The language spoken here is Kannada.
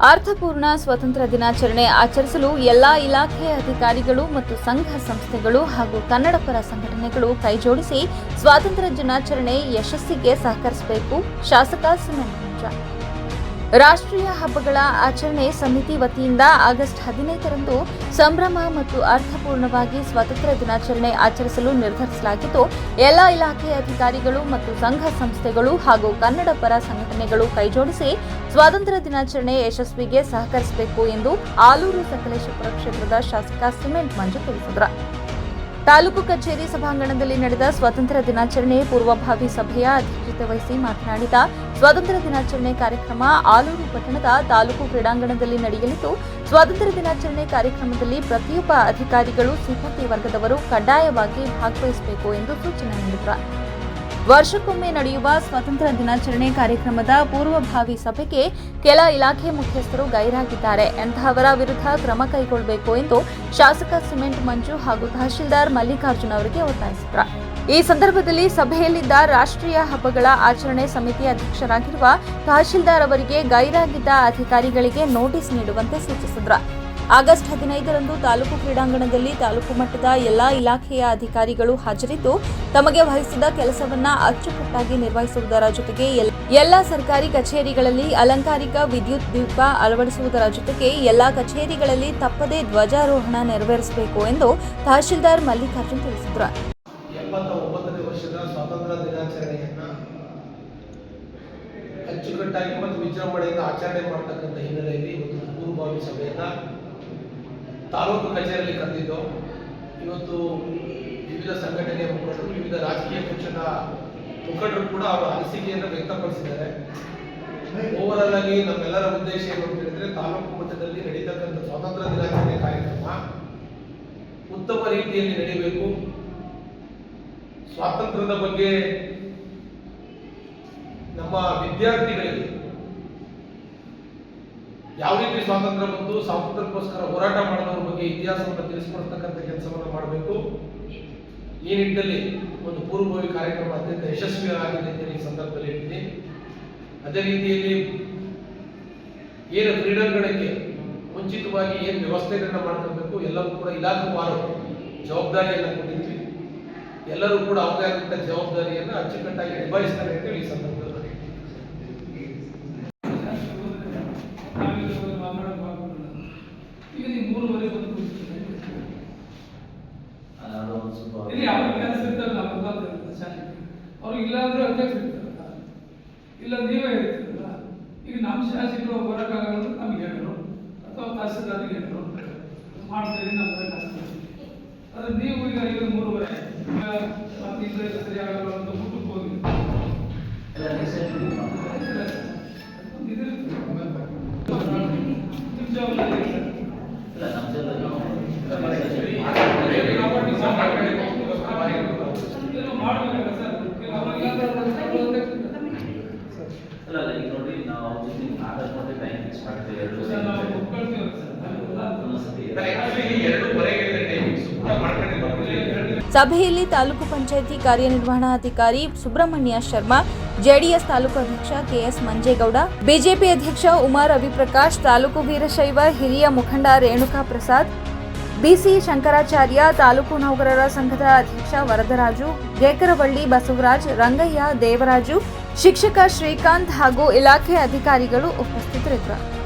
ಅರ್ಥಪೂರ್ಣ ಸ್ವಾತಂತ್ರ್ಯ ದಿನಾಚರಣೆ ಆಚರಿಸಲು ಎಲ್ಲಾ ಇಲಾಖೆಯ ಅಧಿಕಾರಿಗಳು ಮತ್ತು ಸಂಘ ಸಂಸ್ಥೆಗಳು ಹಾಗೂ ಕನ್ನಡಪರ ಸಂಘಟನೆಗಳು ಕೈಜೋಡಿಸಿ ಸ್ವಾತಂತ್ರ್ಯ ದಿನಾಚರಣೆ ಯಶಸ್ಸಿಗೆ ಸಹಕರಿಸಬೇಕು. ಶಾಸಕ ಸಿಮೆಂಟ್ ಮಂಜ. ರಾಷ್ಟ್ರೀಯ ಹಬ್ಬಗಳ ಆಚರಣೆ ಸಮಿತಿ ವತಿಯಿಂದ ಆಗಸ್ಟ್ 15ರಂದು ಸಂಭ್ರಮ ಮತ್ತು ಅರ್ಥಪೂರ್ಣವಾಗಿ ಸ್ವಾತಂತ್ರ್ಯ ದಿನಾಚರಣೆ ಆಚರಿಸಲು ನಿರ್ಧರಿಸಲಾಗಿದ್ದು, ಎಲ್ಲ ಇಲಾಖೆಯ ಅಧಿಕಾರಿಗಳು ಮತ್ತು ಸಂಘ ಸಂಸ್ಥೆಗಳು ಹಾಗೂ ಕನ್ನಡ ಪರ ಸಂಘಟನೆಗಳು ಕೈಜೋಡಿಸಿ ಸ್ವಾತಂತ್ರ್ಯ ದಿನಾಚರಣೆ ಯಶಸ್ವಿಗೆ ಸಹಕರಿಸಬೇಕು ಎಂದು ಆಲೂರು ಸಕಲೇಶಪುರ ಕ್ಷೇತ್ರದ ಶಾಸಕ ಸಿಮೆಂಟ್ ಮಂಜು ತಿಳಿಸಿದರು. ತಾಲೂಕು ಕಚೇರಿ ಸಭಾಂಗಣದಲ್ಲಿ ನಡೆದ ಸ್ವಾತಂತ್ರ್ಯ ದಿನಾಚರಣೆ ಪೂರ್ವಭಾವಿ ಸಭೆಯ ಅಧ್ಯಕ್ಷತೆ ವಹಿಸಿ ಮಾತನಾಡಿದ ಸ್ವಾತಂತ್ರ್ಯ ದಿನಾಚರಣೆ ಕಾರ್ಯಕ್ರಮ ಆಲೂರು ಪಟ್ಟಣದ ತಾಲೂಕು ಕ್ರೀಡಾಂಗಣದಲ್ಲಿ ನಡೆಯಲಿದ್ದು, ಸ್ವಾತಂತ್ರ್ಯ ದಿನಾಚರಣೆ ಕಾರ್ಯಕ್ರಮದಲ್ಲಿ ಪ್ರತಿಯೊಬ್ಬ ಅಧಿಕಾರಿಗಳು ಸಿಬ್ಬಂದಿ ವರ್ಗದವರು ಕಡ್ಡಾಯವಾಗಿ ಭಾಗವಹಿಸಬೇಕು ಎಂದು ಸೂಚನೆ ನೀಡಿದರು. ವರ್ಷಕ್ಕೊಮ್ಮೆ ನಡೆಯುವ ಸ್ವಾತಂತ್ರ್ಯ ದಿನಾಚರಣೆ ಕಾರ್ಯಕ್ರಮದ ಪೂರ್ವಭಾವಿ ಸಭೆಗೆ ಕೆಲ ಇಲಾಖೆ ಮುಖ್ಯಸ್ಥರು ಗೈರಾಗಿದ್ದಾರೆ. ಅಂತಹವರ ವಿರುದ್ಧ ಕ್ರಮ ಕೈಗೊಳ್ಳಬೇಕು ಎಂದು ಶಾಸಕ ಸಿಮೆಂಟ್ ಮಂಜು ಹಾಗೂ ತಹಶೀಲ್ದಾರ್ ಮಲ್ಲಿಕಾರ್ಜುನ್ ಅವರಿಗೆ ಒತ್ತಾಯಿಸಿದರು. ಈ ಸಂದರ್ಭದಲ್ಲಿ ಸಭೆಯಲ್ಲಿದ್ದ ರಾಷ್ಟ್ರೀಯ ಹಬ್ಬಗಳ ಆಚರಣೆ ಸಮಿತಿ ಅಧ್ಯಕ್ಷರಾಗಿರುವ ತಹಶೀಲ್ದಾರ್ ಅವರಿಗೆ ಗೈರಾಗಿದ್ದ ಅಧಿಕಾರಿಗಳಿಗೆ ನೋಟಿಸ್ ನೀಡುವಂತೆ ಸೂಚಿಸಿದರು. ಆಗಸ್ಟ್ 15ರಂದು ತಾಲೂಕು ಕ್ರೀಡಾಂಗಣದಲ್ಲಿ ತಾಲೂಕು ಮಟ್ಟದ ಎಲ್ಲಾ ಇಲಾಖೆಯ ಅಧಿಕಾರಿಗಳು ಹಾಜರಿದ್ದು, ತಮಗೆ ವಹಿಸಿದ ಕೆಲಸವನ್ನ ಅಚ್ಚುಕಟ್ಟಾಗಿ ನಿರ್ವಹಿಸುವುದರ ಜೊತೆಗೆ ಎಲ್ಲಾ ಸರ್ಕಾರಿ ಕಚೇರಿಗಳಲ್ಲಿ ಅಲಂಕಾರಿಕ ವಿದ್ಯುತ್ ದೀಪ ಅಳವಡಿಸುವುದರ ಜೊತೆಗೆ ಎಲ್ಲಾ ಕಚೇರಿಗಳಲ್ಲಿ ತಪ್ಪದೇ ಧ್ವಜಾರೋಹಣ ನೆರವೇರಿಸಬೇಕು ಎಂದು ತಹಶೀಲ್ದಾರ್ ಮಲ್ಲಿಕಾರ್ಜುನ್ ತಿಳಿಸಿದರು. 79ನೇ ವರ್ಷದ ಸ್ವಾತಂತ್ರ್ಯ ದಿನಾಚರಣೆಯನ್ನ ಅಚ್ಚುಕಟ್ಟಾಗಿ ಮತ್ತು ವಿಜೃಂಭಣೆಯಿಂದ ಆಚರಣೆ ಮಾಡತಕ್ಕಂಥ ಹಿನ್ನೆಲೆಯಲ್ಲಿ ಒಂದು ಪೂರ್ವಭಾವಿ ಸಭೆಯನ್ನ ತಾಲೂಕು ಕಚೇರಿಯಲ್ಲಿ ಕರೆದಿದ್ದು, ಇವತ್ತು ವಿವಿಧ ಸಂಘಟನೆಯ ಮುಖಂಡರು, ವಿವಿಧ ರಾಜಕೀಯ ಪಕ್ಷದ ಮುಖಂಡರು ಕೂಡ ಅವರ ಅನಿಸಿಕೆಯನ್ನು ವ್ಯಕ್ತಪಡಿಸಿದ್ದಾರೆ. ಓವರಾಲ್ ಆಗಿ ನಮ್ಮೆಲ್ಲರ ಉದ್ದೇಶ ಏನು ಅಂತ ಹೇಳಿದ್ರೆ, ತಾಲೂಕು ಮಟ್ಟದಲ್ಲಿ ನಡೀತಕ್ಕಂಥ ಸ್ವಾತಂತ್ರ್ಯ ದಿನಾಚರಣೆ ಕಾರ್ಯಕ್ರಮ ಉತ್ತಮ ರೀತಿಯಲ್ಲಿ ನಡೀಬೇಕು. ಸ್ವಾತಂತ್ರ್ಯದ ಬಗ್ಗೆ ನಮ್ಮ ವಿದ್ಯಾರ್ಥಿಗಳಿಗೆ ಯಾವ ರೀತಿ ಸ್ವಾತಂತ್ರ್ಯ ಬಂತು, ಸ್ವಾತಂತ್ರ್ಯಕ್ಕೋಸ್ಕರ ಹೋರಾಟ ಮಾಡೋದ್ರ ಬಗ್ಗೆ ಇತಿಹಾಸವನ್ನು ತಿಳಿಸಿಕೊಡ್ತಕ್ಕಂಥ ಕೆಲಸವನ್ನು ಮಾಡಬೇಕು. ಈ ನಿಟ್ಟಿನಲ್ಲಿ ಒಂದು ಪೂರ್ವಭಾವಿ ಕಾರ್ಯಕ್ರಮ ಅತ್ಯಂತ ಯಶಸ್ವಿಯಾಗಿದೆ ಅಂತ ಈ ಸಂದರ್ಭದಲ್ಲಿ ಹೇಳ್ತೀನಿ. ಅದೇ ರೀತಿಯಲ್ಲಿ ಏನು ಕ್ರೀಡಾಂಗಣಕ್ಕೆ ಮುಂಚಿತವಾಗಿ ಏನು ವ್ಯವಸ್ಥೆಗಳನ್ನ ಮಾಡ್ಕೊಳ್ಬೇಕು ಎಲ್ಲವೂ ಕೂಡ ಇಲಾಖಾವಾರು ಜವಾಬ್ದಾರಿಯನ್ನು ಕೊಟ್ಟಿದ್ವಿ. ಎಲ್ಲರೂ ಕೂಡ ಅವರೇ ಆದಂಥ ಜವಾಬ್ದಾರಿಯನ್ನು ಅಚ್ಚುಕಟ್ಟಾಗಿ ನಿಭಾಯಿಸ್ತಾರೆ ಅಂತೇಳಿ ಈ ಸಂದರ್ಭದಲ್ಲಿ ಅವ್ರು ಇಲ್ಲ ಅಂದ್ರೆ ಅಧ್ಯಕ್ಷ ಇರ್ತಾರಲ್ಲ, ಇಲ್ಲ ನೀವೇ ಇರ್ತೀರಲ್ಲ. ಈಗ ನಮ್ಮ ಶಾಸಕರು ಬರೋಕ್ಕಾಗಲ್ಲ ನಮ್ಗೆ ಹೇಳಿದ್ರು, ಅಥವಾ ತಹಸೀಲ್ದಾರ್ಗೆ ಹೇಳಿದ್ರು ಮಾಡ್ತೀರಿ ನಮ್ಗೆ ಅದ್ರ ನೀವು ಈಗ 3:30 ಸರಿ ಆಗಲ್ಲ ಅಂತ ಊಟಕ್ಕೆ ಹೋಗಿ ನಿಮ್ಮ ಜವಾಬ್ದಾರಿ ಸಭೆಯಲ್ಲಿ ತಾಲೂಕು ಪಂಚಾಯಿತಿ ಕಾರ್ಯನಿರ್ವಹಣಾಧಿಕಾರಿ ಸುಬ್ರಹ್ಮಣ್ಯ ಶರ್ಮಾ, ಜೆಡಿಎಸ್ ತಾಲೂಕು ಅಧ್ಯಕ್ಷ ಕೆಎಸ್ ಮಂಜೇಗೌಡ, ಬಿಜೆಪಿ ಅಧ್ಯಕ್ಷ ಉಮಾ ರವಿಪ್ರಕಾಶ್, ತಾಲೂಕು ವೀರಶೈವ ಹಿರಿಯ ಮುಖಂಡ ರೇಣುಕಾ ಪ್ರಸಾದ್, ಬಿಸಿ ಶಂಕರಾಚಾರ್ಯ, ತಾಲೂಕು ನೌಕರರ ಸಂಘದ ಅಧ್ಯಕ್ಷ ವರದರಾಜು, ಗೇಕರವಳ್ಳಿ ಬಸವರಾಜ್, ರಂಗಯ್ಯ, ದೇವರಾಜು, ಶಿಕ್ಷಕ ಶ್ರೀಕಾಂತ್ ಹಾಗೂ ಇಲಾಖೆ ಅಧಿಕಾರಿಗಳು ಉಪಸ್ಥಿತರಿದ್ದರು.